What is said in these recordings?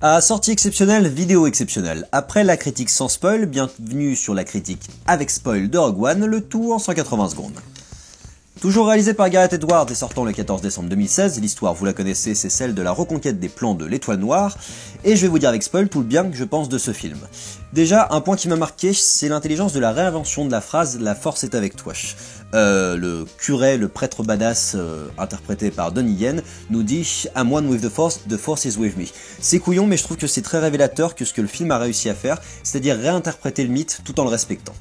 À sortie exceptionnelle, vidéo exceptionnelle. Après la critique sans spoil, bienvenue sur la critique avec spoil de Rogue One, le tout en 180 secondes. Toujours réalisé par Gareth Edwards et sortant le 14 décembre 2016, l'histoire, vous la connaissez, c'est celle de la reconquête des plans de l'Étoile Noire, et je vais vous dire avec spoil tout le bien que je pense de ce film. Déjà, un point qui m'a marqué, c'est l'intelligence de la réinvention de la phrase « La force est avec toi ». Le curé, le prêtre badass, interprété par Donnie Yen, nous dit « I'm one with the force is with me ». C'est couillon, mais je trouve que c'est très révélateur que ce que le film a réussi à faire, c'est-à-dire réinterpréter le mythe tout en le respectant.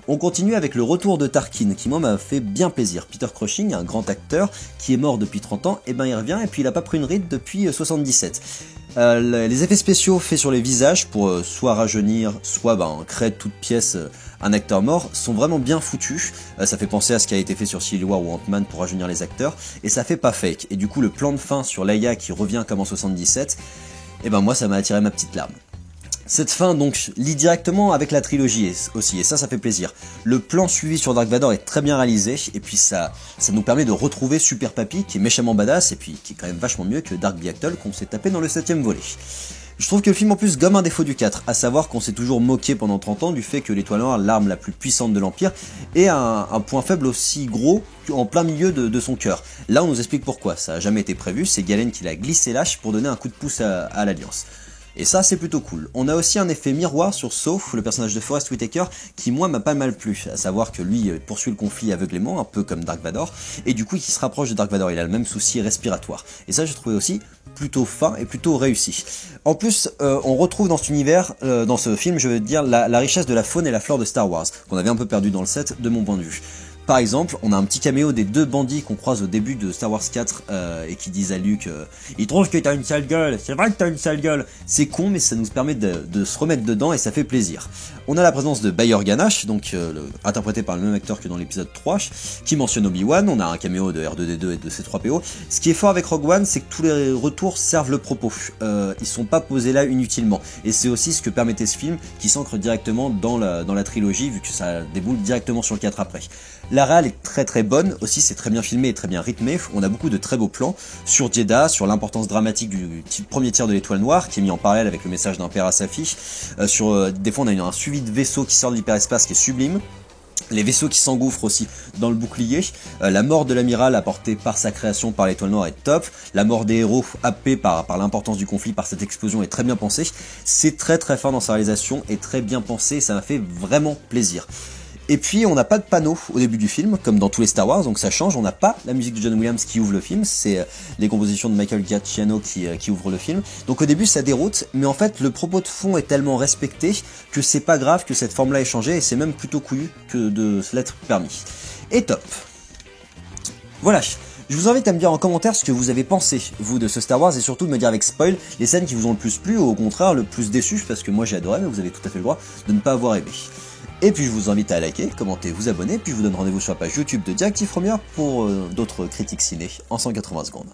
On continue avec le retour de Tarkin, qui moi m'a fait bien plaisir. Peter Cushing, un grand acteur, qui est mort depuis 30 ans, et ben il revient, et puis il a pas pris une ride depuis 77. Les effets spéciaux faits sur les visages, pour soit rajeunir, soit créer de toute pièce un acteur mort, sont vraiment bien foutus. Ça fait penser à ce qui a été fait sur Civil War ou Ant-Man pour rajeunir les acteurs, et ça fait pas fake. Et du coup, le plan de fin sur Leia qui revient comme en 77, et ben moi ça m'a attiré ma petite larme. Cette fin donc lie directement avec la trilogie aussi, et ça fait plaisir. Le plan suivi sur Dark Vador est très bien réalisé, et puis ça nous permet de retrouver Super Papy, qui est méchamment badass, et puis qui est quand même vachement mieux que Dark Beatle qu'on s'est tapé dans le 7ème volet. Je trouve que le film en plus gomme un défaut du 4, à savoir qu'on s'est toujours moqué pendant 30 ans du fait que l'Étoile Noire, l'arme la plus puissante de l'Empire, ait un point faible aussi gros en plein milieu de son cœur. Là on nous explique pourquoi, ça a jamais été prévu, c'est Galen qui l'a glissé lâche pour donner un coup de pouce à l'Alliance. Et ça c'est plutôt cool. On a aussi un effet miroir sur Sauf, le personnage de Forest Whitaker, qui moi m'a pas mal plu, à savoir que lui poursuit le conflit aveuglément, un peu comme Dark Vador, et du coup il se rapproche de Dark Vador, il a le même souci respiratoire. Et ça je trouvais aussi plutôt fin et plutôt réussi. En plus, on retrouve dans cet univers, dans ce film, je veux dire, la richesse de la faune et la flore de Star Wars, qu'on avait un peu perdu dans le set de mon point de vue. Par exemple, on a un petit caméo des deux bandits qu'on croise au début de Star Wars 4 et qui disent à Luke ils trouvent que t'as une sale gueule, c'est vrai que t'as une sale gueule. C'est con, mais ça nous permet de se remettre dedans et ça fait plaisir. On a la présence de Bayor Ganache, donc interprété par le même acteur que dans l'épisode 3, qui mentionne Obi-Wan. On a un caméo de R2D2 et de C3PO. Ce qui est fort avec Rogue One, c'est que tous les retours servent le propos. Ils sont pas posés là inutilement. Et c'est aussi ce que permettait ce film, qui s'ancre directement dans la trilogie, vu que ça déboule directement sur le 4 après. La réal est très très bonne, aussi c'est très bien filmé et très bien rythmé, on a beaucoup de très beaux plans sur Jeddah, sur l'importance dramatique du premier tiers de l'Étoile Noire, qui est mis en parallèle avec le message d'un père à sa fille, des fois on a un suivi de vaisseaux qui sort de l'hyperespace qui est sublime, les vaisseaux qui s'engouffrent aussi dans le bouclier, la mort de l'amiral apportée par sa création par l'Étoile Noire est top, la mort des héros happée par l'importance du conflit, par cette explosion est très bien pensée, c'est très très fort dans sa réalisation et très bien pensé, ça m'a fait vraiment plaisir. Et puis on n'a pas de panneau au début du film, comme dans tous les Star Wars, donc ça change, on n'a pas la musique de John Williams qui ouvre le film, c'est les compositions de Michael Giacchino qui ouvrent le film. Donc au début ça déroute, mais en fait le propos de fond est tellement respecté que c'est pas grave que cette forme-là ait changé, et c'est même plutôt couillu que de se l'être permis. Et top. Voilà. Je vous invite à me dire en commentaire ce que vous avez pensé, vous, de ce Star Wars, et surtout de me dire avec spoil les scènes qui vous ont le plus plu, ou au contraire le plus déçu, parce que moi j'ai adoré, mais vous avez tout à fait le droit de ne pas avoir aimé. Et puis je vous invite à liker, commenter, vous abonner, puis je vous donne rendez-vous sur la page YouTube de Directive Première pour d'autres critiques ciné en 180 secondes.